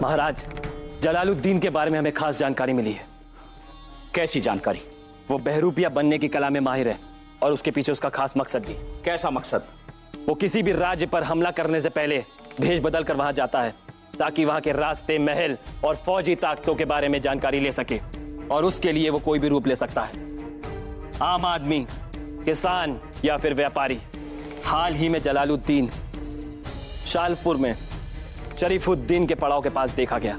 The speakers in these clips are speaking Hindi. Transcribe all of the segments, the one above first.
महाराज, जलालुद्दीन के बारे में हमें खास जानकारी मिली है। कैसी जानकारी? वो बहरूपिया बनने की कला में माहिर है और उसके पीछे उसका खास मकसद भी। कैसा मकसद? वो किसी भी राज्य पर हमला करने से पहले भेष बदल कर वहां जाता है ताकि वहां के रास्ते, महल और फौजी ताकतों के बारे में जानकारी ले सके। और उसके लिए वो कोई भी रूप ले सकता है, आम आदमी, किसान या फिर व्यापारी। हाल ही में जलालुद्दीन शालपुर में शरीफुद्दीन के पड़ाव के पास देखा गया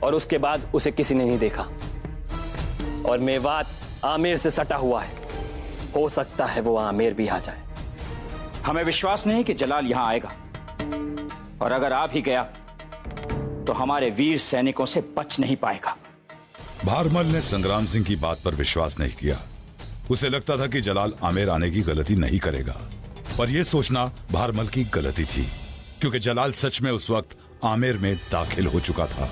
और उसके बाद उसे किसी ने नहीं देखा। और मेवात आमेर से सटा हुआ है, हो सकता है वो आमेर भी आ जाए। हमें विश्वास नहीं कि जलाल यहां आएगा, और अगर आ भी गया तो हमारे वीर सैनिकों से बच नहीं पाएगा। भारमल ने संग्राम सिंह की बात पर विश्वास नहीं किया। उसे लगता था कि जलाल आमेर आने की गलती नहीं करेगा, पर यह सोचना भारमल की गलती थी, क्योंकि जलाल सच में उस वक्त आमेर में दाखिल हो चुका था।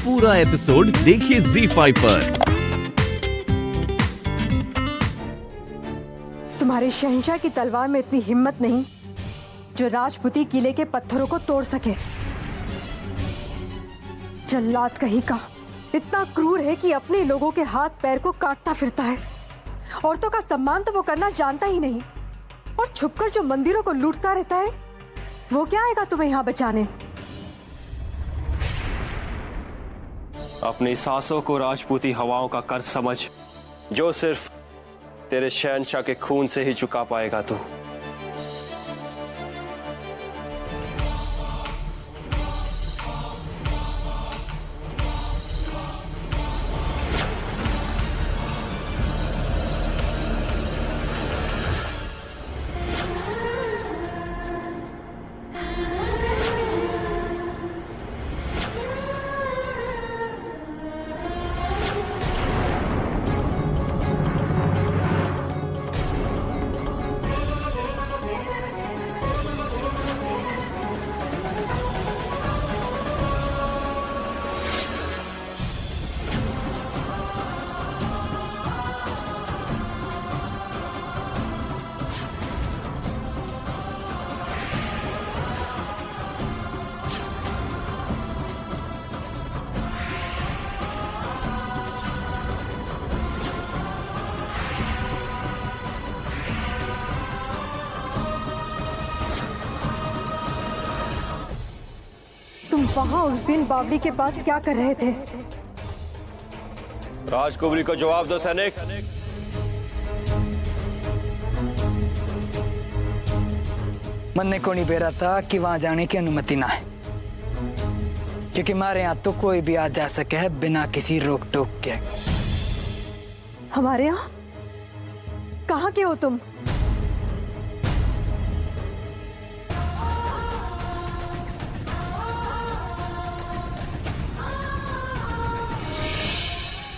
पूरा एपिसोड देखिए ZEE5 पर। तुम्हारे शहंशाह की तलवार में इतनी हिम्मत नहीं जो राजपूती किले के पत्थरों को तोड़ सके। जल्लाद कहीं का इतना क्रूर है कि अपने लोगों के हाथ पैर को काटता फिरता है। औरतों का सम्मान तो वो करना जानता ही नहीं, और छुपकर जो मंदिरों को लूटता रहता है, वो क्या आएगा तुम्हें यहाँ बचाने? अपनी सांसों को राजपूती हवाओं का कर्ज समझ, जो सिर्फ तेरे शहंशाह के खून से ही चुका पाएगा तू। तुम वहां उस दिन बावली के पास क्या कर रहे थे? राजकुमारी को जवाब दो सैनिक। मन को नहीं बेरा था कि वहां जाने की अनुमति ना है, क्योंकि हमारे यहाँ तो कोई भी आ जा सके है बिना किसी रोक टोक के। हमारे यहाँ? कहाँ के हो तुम?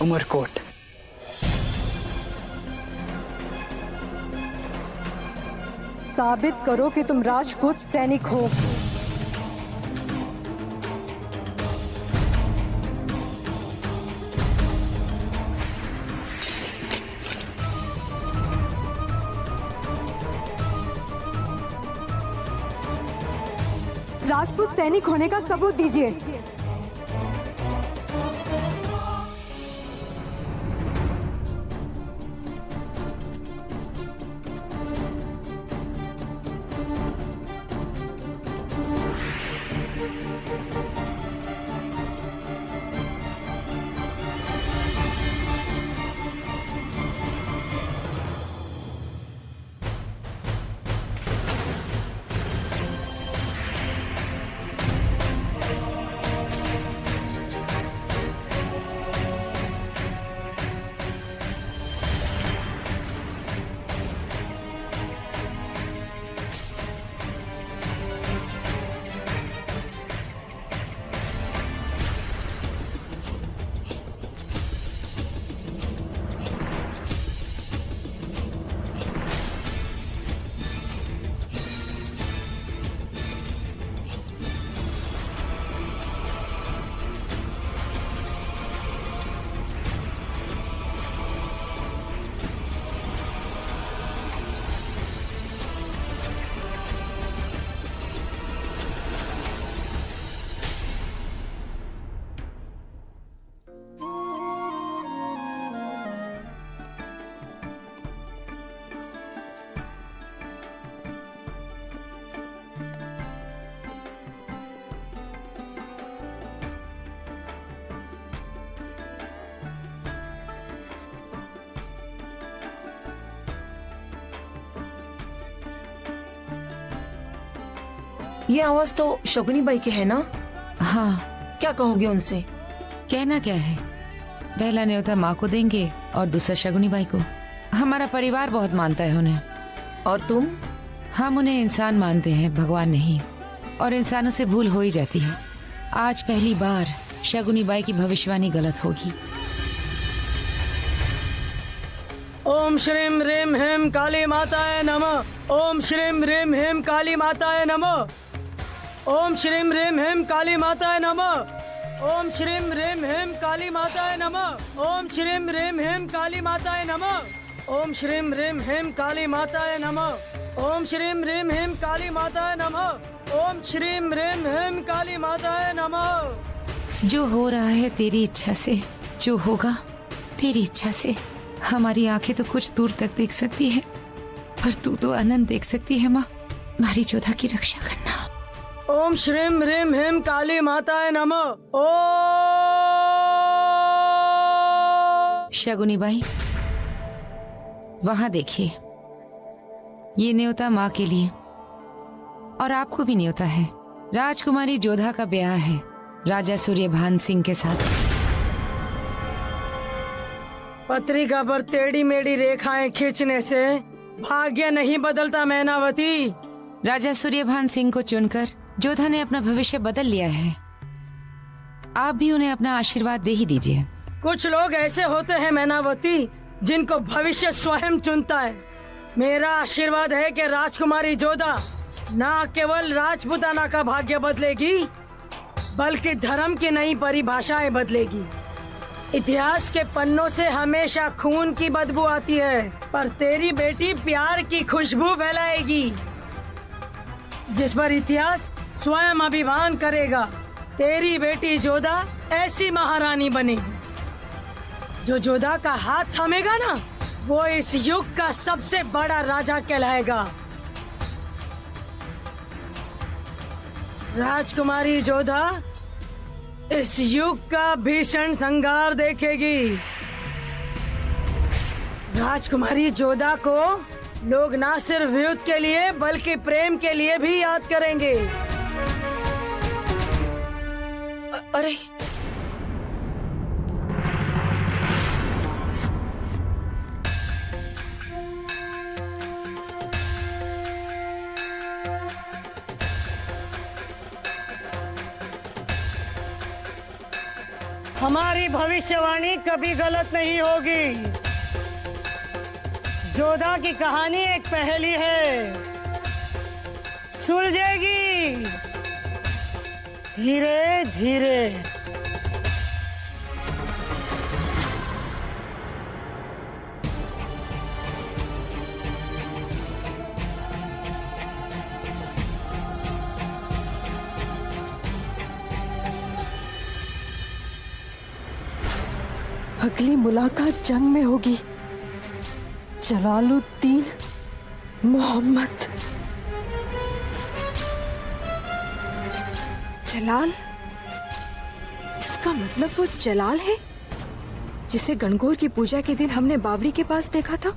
उमरकोट। साबित करो कि तुम राजपूत सैनिक हो। राजपूत सैनिक होने का सबूत दीजिए। ये आवाज तो शगुनी बाई की है ना? हाँ, क्या कहोगे उनसे? कहना क्या है, पहला न्योता माँ को देंगे और दूसरा शगुनी बाई को। हमारा परिवार बहुत मानता है उन्हें। और तुम? हम उन्हें इंसान मानते हैं, भगवान नहीं। और इंसानों से भूल हो ही जाती है। आज पहली बार शगुनी बाई की भविष्यवाणी गलत होगी। ओम श्रीम ह्रीम ह्रीम काली माताय नमः। ओम श्रीम ह्रीम ह्रीम काली माताय नमः। ओम श्रीम ह्रीम ह्रीम काली माताय नमः। ओम श्रीम ह्रीम ह्रीम काली माताय नमः। ओम श्रीम ह्रीम ह्रीम काली माताय नमः। ओम श्रीम ह्रीम ह्रीम काली माताय नमः। ओम श्रीम ह्रीम ह्रीम काली माताय नमः। ओम श्रीम ह्रीम ह्रीम काली माताय नमः। जो हो रहा है तेरी इच्छा से, जो होगा तेरी इच्छा से। हमारी आंखें तो कुछ दूर तक देख सकती है, पर तू तो अनंत देख सकती है। माँ, हमारी जोधा की रक्षा करना। ओम श्रीम ह्रीम ह्रीम काली माताय नमः। ओम शगुनी बाई, वहां देखिए, ये न्योता माँ के लिए और आपको भी न्योता है। राजकुमारी जोधा का ब्याह है राजा सूर्यभान सिंह के साथ। पत्रिका पर टेढ़ी मेढ़ी रेखाएं खींचने से भाग्य नहीं बदलता मैनावती। राजा सूर्यभान सिंह को चुनकर जोधा ने अपना भविष्य बदल लिया है। आप भी उन्हें अपना आशीर्वाद दे ही दीजिए। कुछ लोग ऐसे होते हैं मैनावती, जिनको भविष्य स्वयं चुनता है। मेरा आशीर्वाद है कि राजकुमारी जोधा न केवल राजपुताना का भाग्य बदलेगी, बल्कि धर्म की नई परिभाषाएं बदलेगी। इतिहास के पन्नों से हमेशा खून की बदबू आती है, पर तेरी बेटी प्यार की खुशबू फैलाएगी, जिस पर इतिहास स्वयं अभिमान करेगा। तेरी बेटी जोधा ऐसी महारानी बनेगी। जो जोधा का हाथ थामेगा ना, वो इस युग का सबसे बड़ा राजा कहलाएगा। राजकुमारी जोधा इस युग का भीषण संहार देखेगी। राजकुमारी जोधा को लोग न सिर्फ युद्ध के लिए बल्कि प्रेम के लिए भी याद करेंगे। अरे हमारी भविष्यवाणी कभी गलत नहीं होगी। जोधा की कहानी एक पहेली है, सुलझेगी धीरे धीरे। अगली मुलाकात जंग में होगी। जलालुद्दीन मोहम्मद। जलाल? इसका मतलब वो जलाल है जिसे गणगौर की पूजा के दिन हमने बावड़ी के पास देखा था।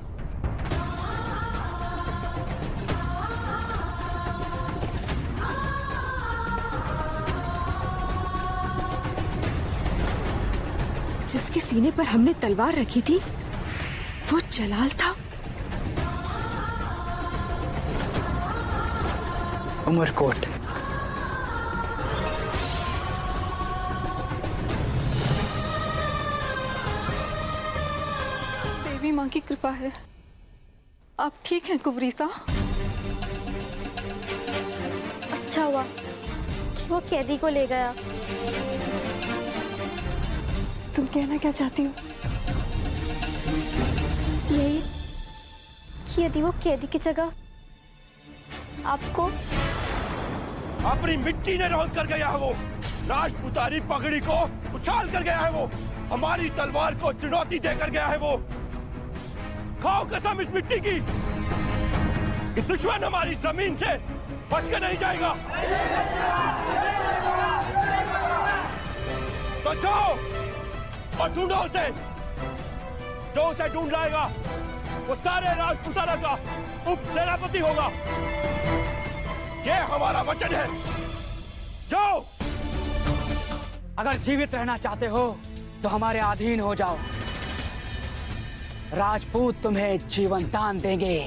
जिसके सीने पर हमने तलवार रखी थी, वो जलाल था। उमरकोट। देवी माँ की कृपा है। आप ठीक हैं कुबरीसा? अच्छा हुआ वो कैदी को ले गया। तुम कहना क्या चाहती हो? यही कि यदि वो कैदी की जगह आपको अपनी मिट्टी ने रौंद कर गया है, वो राजपुतानी पगड़ी को उछाल कर गया है, वो हमारी तलवार को चुनौती देकर गया है। वो खाओ कसम इस मिट्टी की, इस दुश्मन हमारी जमीन से बच के नहीं जाएगा। तो जाओ और ढूंढो उसे। जो उसे ढूंढ लाएगा वो सारे राजपुताना का उप सेनापति होगा। ये हमारा वचन है। जाओ। अगर जीवित रहना चाहते हो तो हमारे अधीन हो जाओ। राजपूत तुम्हें जीवन दान देंगे।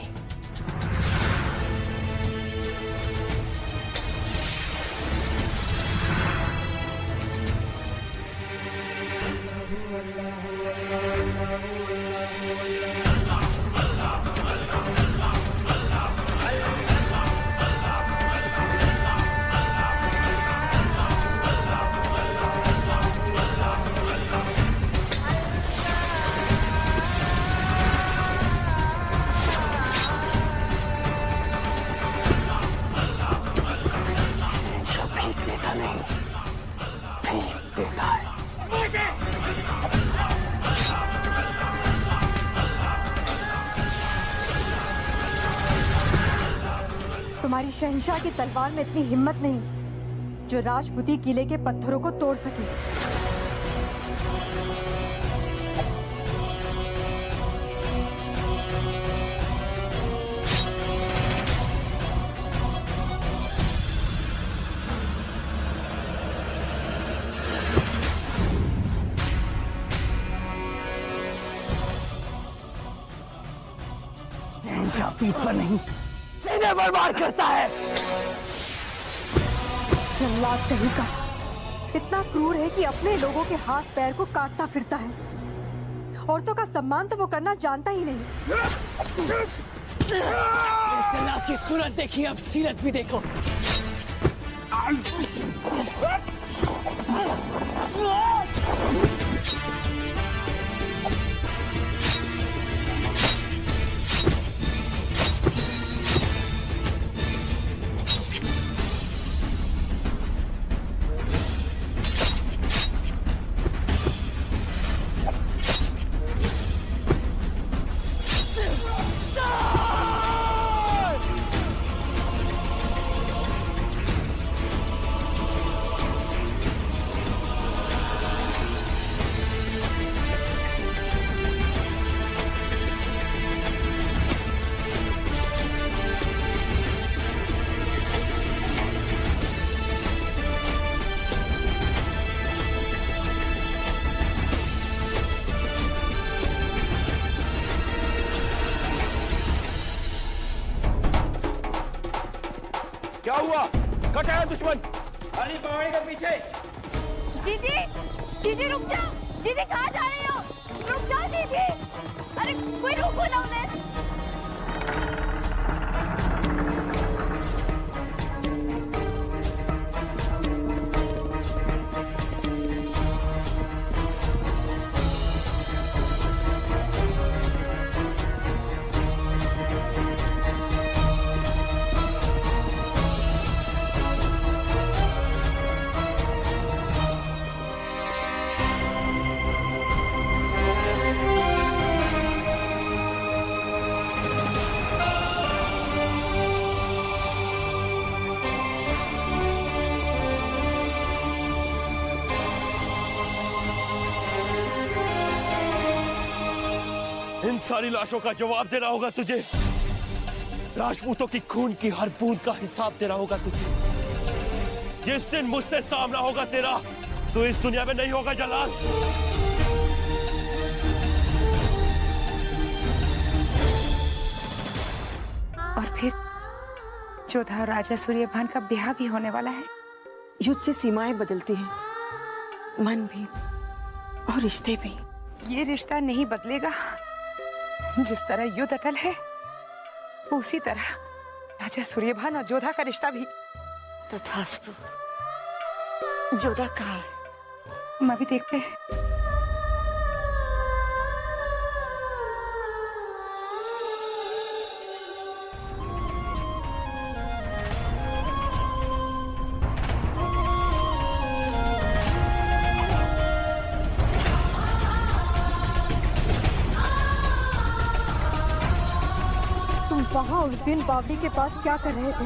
तुम्हारी शहंशाह की तलवार में इतनी हिम्मत नहीं जो राजपूती किले के पत्थरों को तोड़ सके। शहंशाह पीठ पर नहीं, सीने पर वार करता है। जल्लाद कहीं का इतना क्रूर है कि अपने लोगों के हाथ पैर को काटता फिरता है। औरतों का सम्मान तो वो करना जानता ही नहीं। इस जल्लाद की सूरत देखी, अब सीरत भी देखो। क्या हुआ? कटा है दुश्मन। अली पहाड़ी के पीछे। दीदी, दीदी रुक जाओ। दीदी कहाँ जा रही हो? रुक जाओ दीदी। अरे कोई रोको ना उन्हें। इन सारी लाशों का जवाब देना होगा तुझे। राजपूतों की खून की हर बूंद का हिसाब देना होगा तुझे। जिस दिन मुझसे सामना होगा तेरा, तो इस दुनिया में नहीं होगा जलाल। और फिर जोधा और राजा सूर्यभान का ब्याह भी होने वाला है। युद्ध से सीमाएं बदलती हैं, मन भी और रिश्ते भी। ये रिश्ता नहीं बदलेगा। जिस तरह युद्ध अटल है, उसी तरह राजा सूर्यभान और जोधा का रिश्ता भी। तथास्तु। जोधा कहाँ है? हम अभी देखते हैं। वहाँ उस दिन बावड़ी के पास क्या कर रहे थे?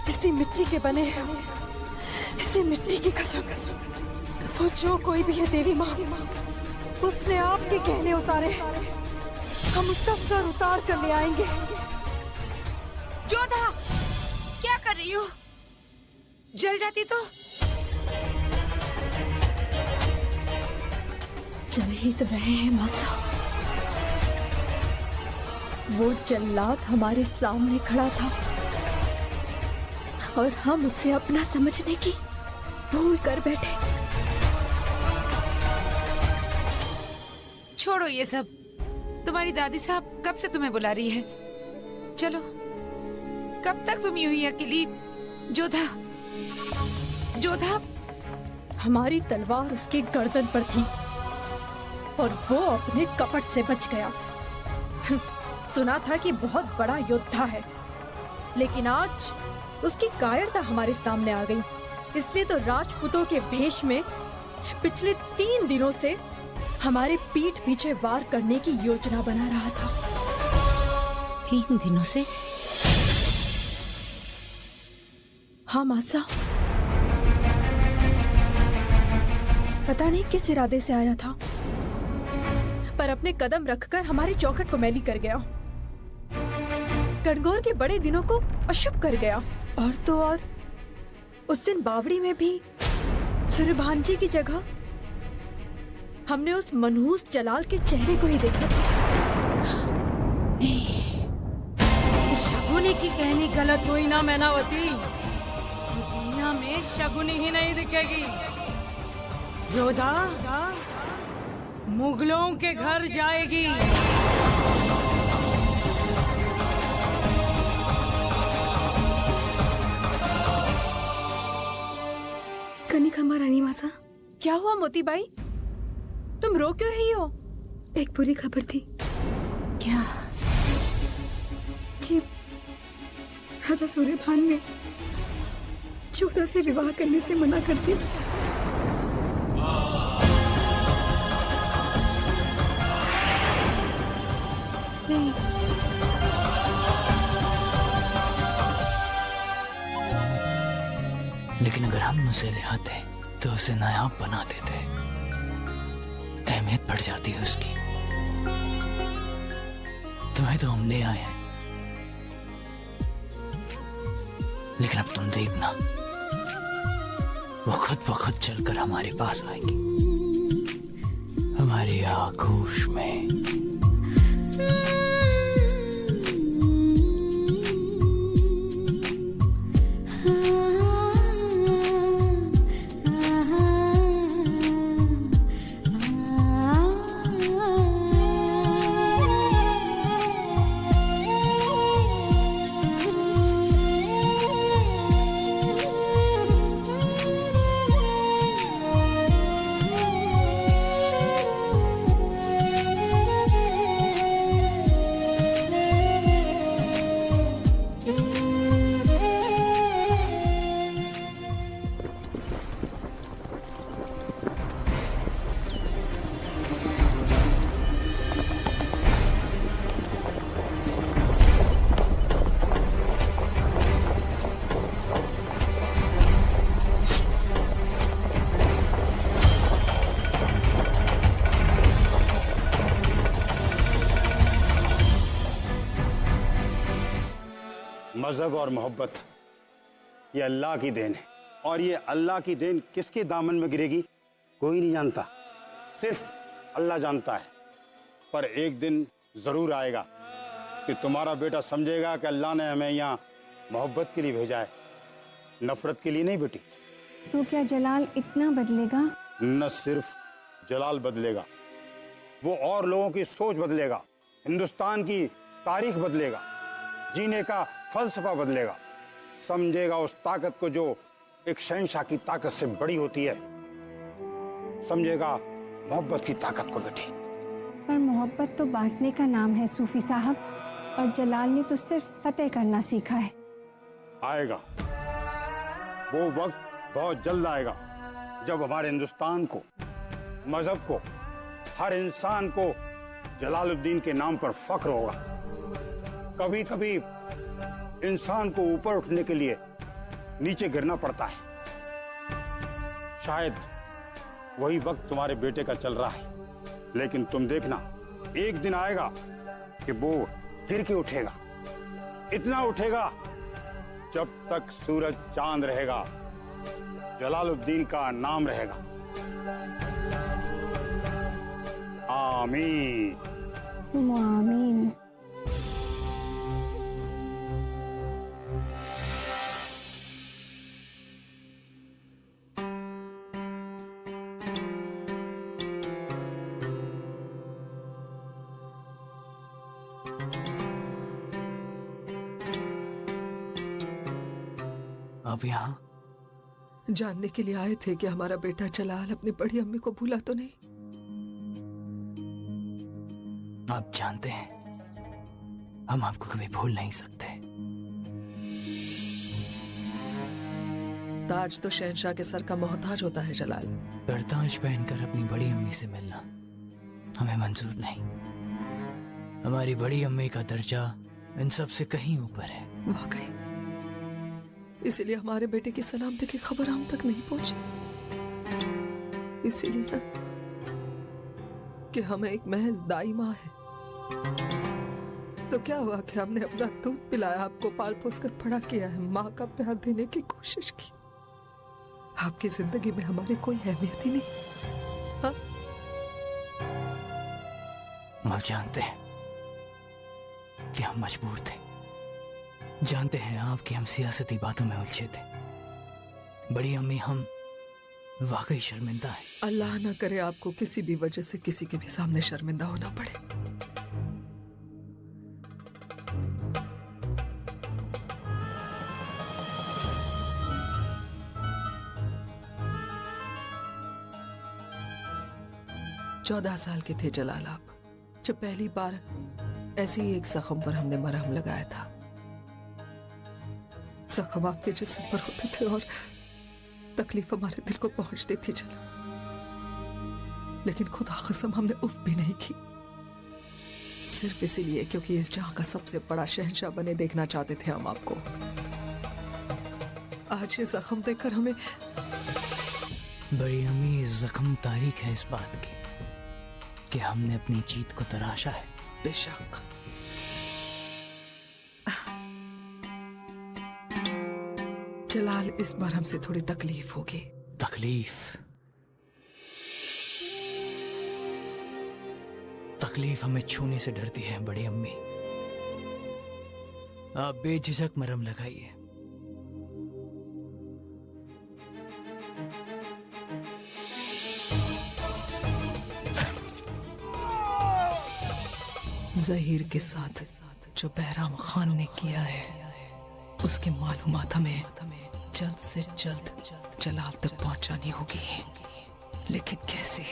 किसी इसी मिट्टी के बने हैं, इसी मिट्टी की कसम, वो जो कोई भी है देवी माँ, उसने आपके गहने उतारे, हम उसका सर उतार कर ले आएंगे। जोधा, क्या कर रही हो? जल जाती तो? चल ही तो रहे हैं मासा। वो जल्लाद हमारे सामने खड़ा था और हम उसे अपना समझने की भूल कर बैठे। छोड़ो ये सब। तुम्हारी दादी साहब कब से तुम्हें बुला रही है। चलो, कब तक तुम यूं ही अकेली? जोधा, जोधा। हमारी तलवार उसके गर्दन पर थी और वो अपने कपट से बच गया। सुना था कि बहुत बड़ा योद्धा है, लेकिन आज उसकी कायरता हमारे सामने आ गई। इसलिए तो राजपूतों के भेष में पिछले 3 दिनों से हमारे पीठ पीछे वार करने की योजना बना रहा था। 3 दिनों से? हाँ मासा, पता नहीं किस इरादे से आया था, पर अपने कदम रखकर हमारी चौखट को मैली कर गया, गणगौर के बड़े दिनों को अशुभ कर गया। और तो और उस दिन बावड़ी में भी सूर्यभान जी की जगह हमने उस मनहूस जलाल के चेहरे को ही देखा था। शगुनी की कहनी गलत हुई ना मैनावती। दुनिया में शगुनी ही नहीं दिखेगी। जोधा मुगलों के घर जाएगी। कनिका रानी मासा, क्या हुआ मोतीबाई? तुम रो क्यों रही हो? एक बुरी खबर थी। क्या? जी, राजा सूर्यभान ने जोधा से विवाह करने से मना कर दिया। नहीं, लेकिन अगर हम उसे ले आते तो उसे नायाब बना देते। अहमियत बढ़ जाती है उसकी। तुम्हें तो हम ले आए हैं, लेकिन अब तुम देखना, वो खुद ब खुद चलकर हमारे पास आएंगी, हमारे आगोश में। मजहब और मोहब्बत ये अल्लाह की देन है, और ये अल्लाह की देन किसके दामन में गिरेगी कोई नहीं जानता, सिर्फ अल्लाह जानता है। पर एक दिन जरूर आएगा कि तुम्हारा बेटा समझेगा कि अल्लाह ने हमें यहाँ मोहब्बत के लिए भेजा है, नफरत के लिए नहीं बेटी। तो क्या जलाल इतना बदलेगा? न सिर्फ जलाल बदलेगा, वो और लोगों की सोच बदलेगा, हिंदुस्तान की तारीख बदलेगा, जीने का फलसफा बदलेगा, समझेगा उस ताकत को जो एक शहंशाह की ताकत से बड़ी होती है, समझेगा मोहब्बत की ताकत को बेटी। पर मोहब्बत तो बांटने का नाम है सूफी साहब, और जलाल ने तो सिर्फ फतेह करना सीखा है। आएगा वो वक्त, बहुत जल्द आएगा, जब हमारे हिंदुस्तान को, मजहब को, हर इंसान को जलालुद्दीन के नाम पर फख्र होगा। कभी कभी इंसान को ऊपर उठने के लिए नीचे गिरना पड़ता है। शायद वही वक्त तुम्हारे बेटे का चल रहा है, लेकिन तुम देखना एक दिन आएगा कि वो फिर के उठेगा। इतना उठेगा जब तक सूरज चांद रहेगा, जलालुद्दीन का नाम रहेगा। आमीन। आमीन। अब यहाँ जानने के लिए आए थे कि हमारा बेटा जलाल अपनी बड़ी अम्मी को भूला तो नहीं। आप जानते हैं हम आपको कभी भूल नहीं सकते। ताज तो शहंशाह के सर का मोहताज होता है जलाल। ताज पहनकर अपनी बड़ी अम्मी से मिलना हमें मंजूर नहीं। हमारी बड़ी अम्मी का दर्जा इन सब से कहीं ऊपर है। वाकई इसीलिए हमारे बेटे की सलामती की खबर हम तक नहीं पहुंची। इसीलिए ना कि हमें एक महज दाई माँ है। तो क्या हुआ कि हमने अपना दूध पिलाया, आपको पाल पोस कर बड़ा किया है, माँ का प्यार देने की कोशिश की। आपकी जिंदगी में हमारी कोई अहमियत ही नहीं। हाँ? आप जानते हैं कि हम मजबूर थे। जानते हैं आपकी हम सियासती बातों में उलझे थे। बड़ी अम्मी हम वाकई शर्मिंदा है। अल्लाह ना करे आपको किसी भी वजह से किसी के भी सामने शर्मिंदा होना पड़े। चौदह साल के थे जलाल आप जब पहली बार ऐसी ही एक जख्म पर हमने मरहम लगाया था। जख्म आपके जिस्म पर होते थे और तकलीफ हमारे दिल को पहुंचती थी जलाल, लेकिन खुदा कसम हमने उफ भी नहीं की। सिर्फ इसीलिए क्योंकि इस जहां का सबसे बड़ा शहंशाह बने देखना चाहते थे हम आपको। आज ये जख्म देखकर हमें बड़ी अम्मी जख्म तारीख है इस बात की कि हमने अपनी जीत को तराशा है। बेशक जलाल इस बार हमसे थोड़ी तकलीफ होगी। तकलीफ हमें छूने से डरती है बड़ी अम्मी। आप बेझिझक मरहम लगाइए। जहीर के साथ जो बहराम खान ने किया है उसकी मालूमात हमें जल्द से जल्द जलाल तक पहुंचानी होगी, लेकिन कैसे?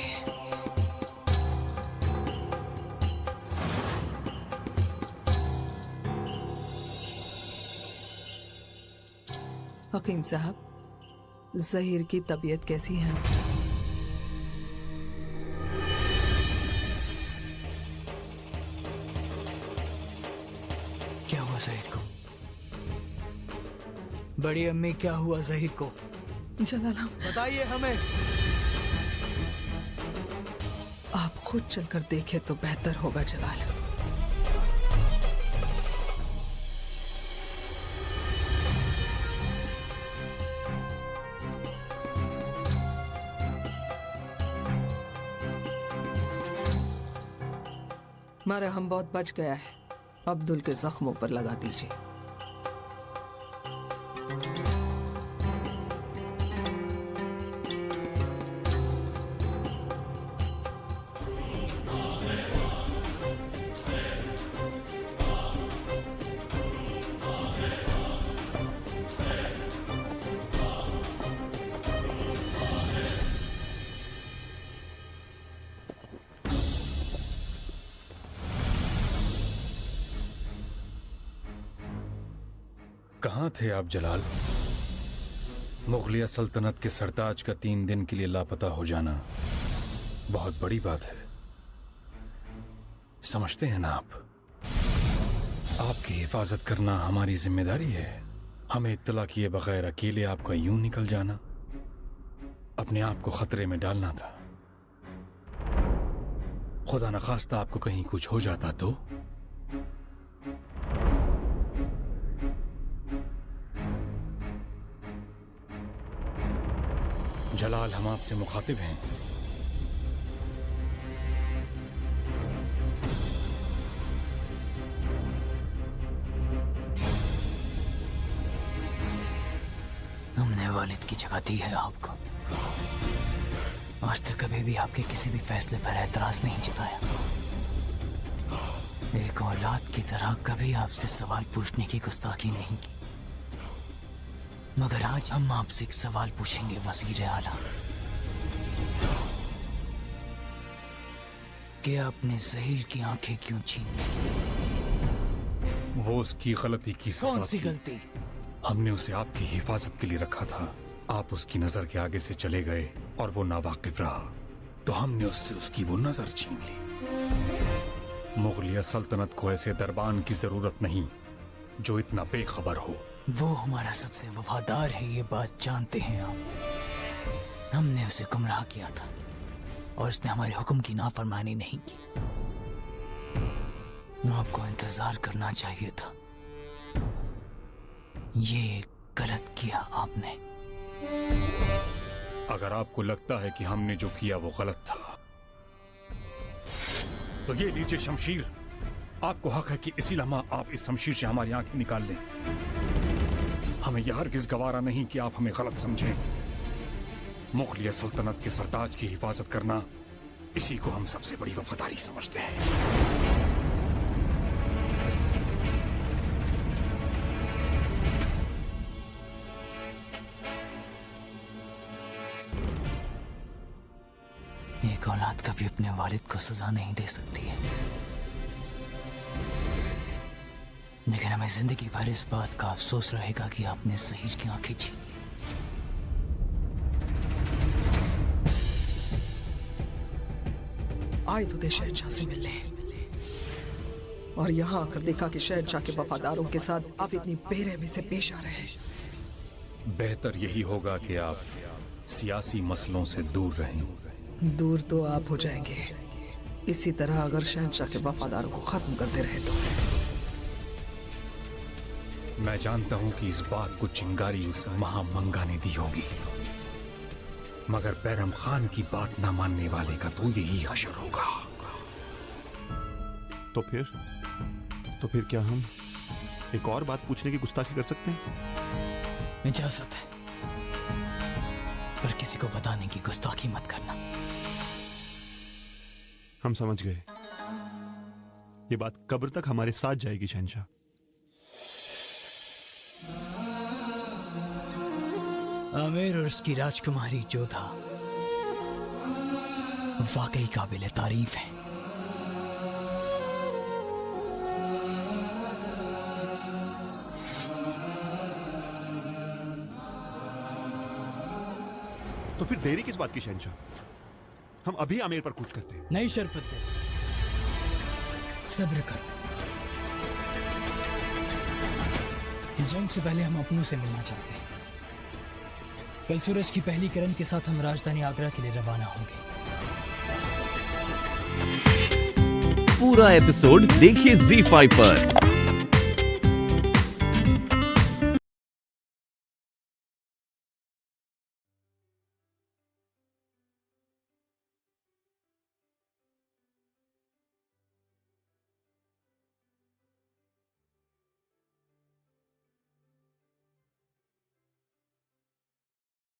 हकीम साहब, जहीर की तबीयत कैसी है? क्या हुआ जहीर को? बड़ी अम्मी क्या हुआ जहीर को? जलाल बताइए हमें। आप खुद चलकर देखें तो बेहतर होगा जलाल। मरहम बहुत बच गया है, अब्दुल के जख्मों पर लगा दीजिए। कहाँ थे आप जलाल? मुगलिया सल्तनत के सरताज का 3 दिन के लिए लापता हो जाना बहुत बड़ी बात है, समझते हैं ना आप? आपकी हिफाजत करना हमारी जिम्मेदारी है। हमें इत्तला किए बगैर अकेले आपका यूं निकल जाना अपने आप को खतरे में डालना था। खुदा न खास्ता आपको कहीं कुछ हो जाता तो? जलाल, हम आपसे मुखातिब हैं। हमने वालिद की जगह दी है आपको। आज तक कभी भी आपके किसी भी फैसले पर एतराज नहीं जताया। एक औलाद की तरह कभी आपसे सवाल पूछने की गुस्ताखी नहीं की। मगर आज हम आपसे एक सवाल पूछेंगे वजीर आला, कि आपने ज़हीर की आंखें क्यों छीन ली? वो उसकी गलती की सजा कौन सी थी। गलती? हमने उसे आपकी हिफाजत के लिए रखा था। आप उसकी नजर के आगे से चले गए और वो नावाकिफ रहा, तो हमने उससे उसकी वो नजर छीन ली। मुगलिया सल्तनत को ऐसे दरबान की जरूरत नहीं जो इतना बेखबर हो। वो हमारा सबसे वफादार है, ये बात जानते हैं आप। हमने उसे गुमराह किया था और उसने हमारे हुक्म की नाफरमानी नहीं की। आपको इंतजार करना चाहिए था। ये गलत किया आपने। अगर आपको लगता है कि हमने जो किया वो गलत था, तो ये लीजिए शमशीर। आपको हक है कि इसी लम्हा आप इस शमशीर से हमारी आंखें निकाल लें। हमें यह हरगिज़ गवारा नहीं कि आप हमें गलत समझें। मुगलिया सल्तनत के सरताज की हिफाजत करना, इसी को हम सबसे बड़ी वफादारी समझते हैं। एक औलाद कभी अपने वालिद को सजा नहीं दे सकती है, लेकिन हमें जिंदगी भर इस बात का अफसोस रहेगा कि आपने ज़हीर की आंखें छीन ली। आए तो थे शहनशाह से मिलने, और यहाँ आकर देखा कि शहनशाह के वफादारों के साथ आप इतनी बेरहमी से पेश आ रहे हैं। बेहतर यही होगा कि आप सियासी मसलों से दूर रहें। दूर तो आप हो जाएंगे, इसी तरह अगर शहनशाह के वफादारों को खत्म करते रहे तो। मैं जानता हूं कि इस बात को चिंगारी उस महामंगा ने दी होगी, मगर बैरम खान की बात न मानने वाले का तो यही हशर होगा। तो फिर क्या हम एक और बात पूछने की गुस्ताखी कर सकते हैं? इजाजत है, पर किसी को बताने की गुस्ताखी मत करना। हम समझ गए। ये बात कब्र तक हमारे साथ जाएगी शहनशाह। आमिर और उसकी राजकुमारी जोधा वाकई काबिल तारीफ है। तो फिर देरी किस बात की शहनशाह? हम अभी आमिर पर कूच करते हैं। नहीं शरफत, सब्र करो। जंग से पहले हम अपनों से मिलना चाहते हैं। कल सूरज की पहली किरण के साथ हम राजधानी आगरा के लिए रवाना होंगे। पूरा एपिसोड देखिए ZEE5 पर।